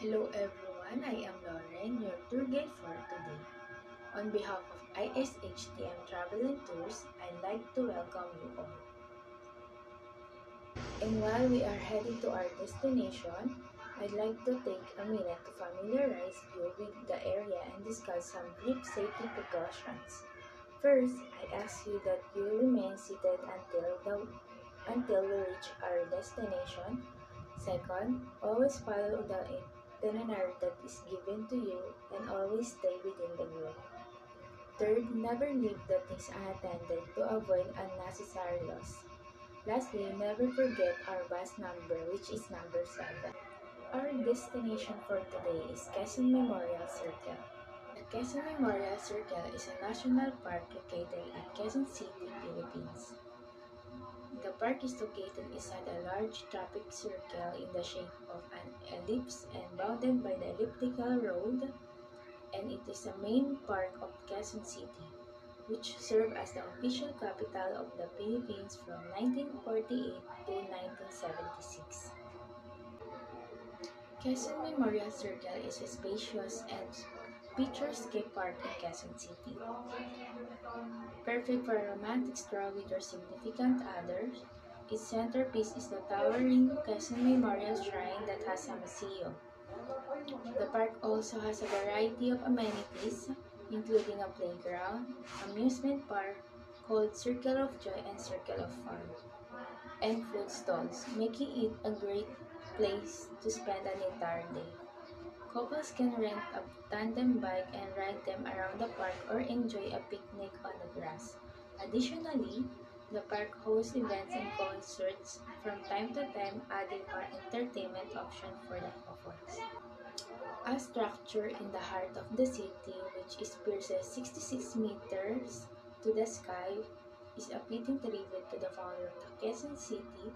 Hello everyone, I am Lauren, your tour guide for today. On behalf of ISHTM Travel and Tours, I'd like to welcome you all. And while we are heading to our destination, I'd like to take a minute to familiarize you with the area and discuss some brief safety precautions. First, I ask you that you remain seated until we reach our destination. Second, always follow the itinerary that is given to you and always stay within the group. Third, never leave the things unattended to avoid unnecessary loss. Lastly, never forget our bus number, which is number 7. Our destination for today is Quezon Memorial Circle. The Quezon Memorial Circle is a national park located at Quezon City, Philippines. The park is located inside a large traffic circle in the shape of an ellipse and bounded by the elliptical road, and it is the main park of Quezon City, which served as the official capital of the Philippines from 1948 to 1976. Quezon Memorial Circle is a spacious and picturesque park in Quezon City. Perfect for a romantic stroll with your significant others, its centerpiece is the towering Quezon Memorial Shrine that has a museum. The park also has a variety of amenities, including a playground, amusement park called Circle of Joy and Circle of Fun, and food stalls, making it a great place to spend an entire day. Couples can rent a tandem bike and ride them around the park or enjoy a picnic on the grass. Additionally, the park hosts events and concerts from time to time, adding more entertainment options for the couples. A structure in the heart of the city, which is pierces 66 meters to the sky, is a fitting tribute to the founder of the Quezon City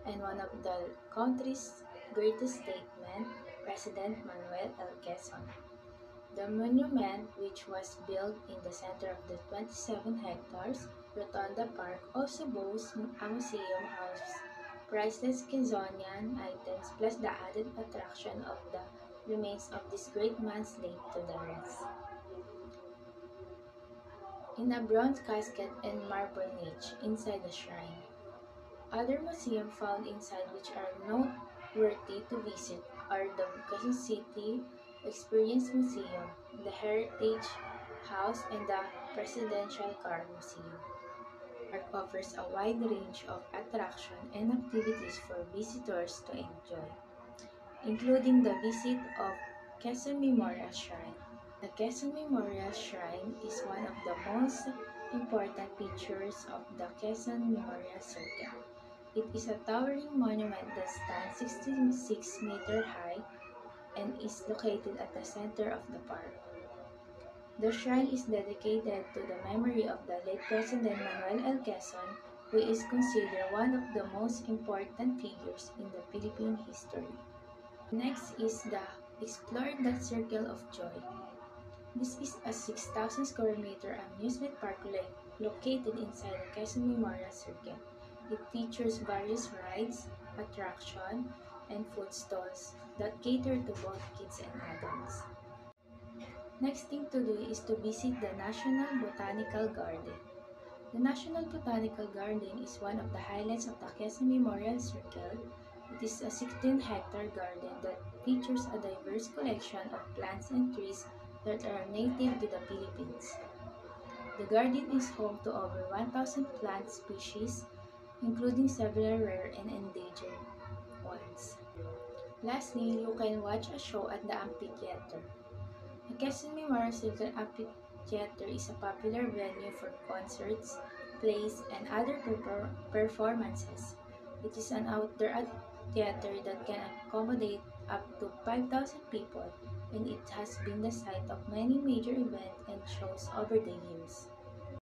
and one of the country's greatest statesmen, President Manuel L. Quezon. The monument, which was built in the center of the 27 hectares Rotonda Park, also boasts a museum of priceless Quezonian items plus the added attraction of the remains of this great man's laid to the rest in a bronze casket and marble niche inside the shrine. Other museums found inside which are noteworthy to visit are the Quezon City Experience Museum, the Heritage House, and the Presidential Car Museum. Park offers a wide range of attractions and activities for visitors to enjoy, including the visit of Quezon Memorial Shrine. The Quezon Memorial Shrine is one of the most important features of the Quezon Memorial Circle. It is a towering monument that stands 66 meters high and is located at the center of the park. The shrine is dedicated to the memory of the late President Manuel L. Quezon, who is considered one of the most important figures in the Philippine history. Next is the Explore the Circle of Joy. This is a 6,000 square meter amusement park located inside the Quezon Memorial Circle. It features various rides, attractions, and food stalls that cater to both kids and adults. Next thing to do is to visit the National Botanical Garden. The National Botanical Garden is one of the highlights of the Quezon Memorial Circle. It is a 16-hectare garden that features a diverse collection of plants and trees that are native to the Philippines. The garden is home to over 1,000 plant species, including several rare and endangered ones. Lastly, you can watch a show at the amphitheater. The Quezon Memorial Circle Amphitheater is a popular venue for concerts, plays, and other performances. It is an outdoor theater that can accommodate up to 5,000 people, and it has been the site of many major events and shows over the years.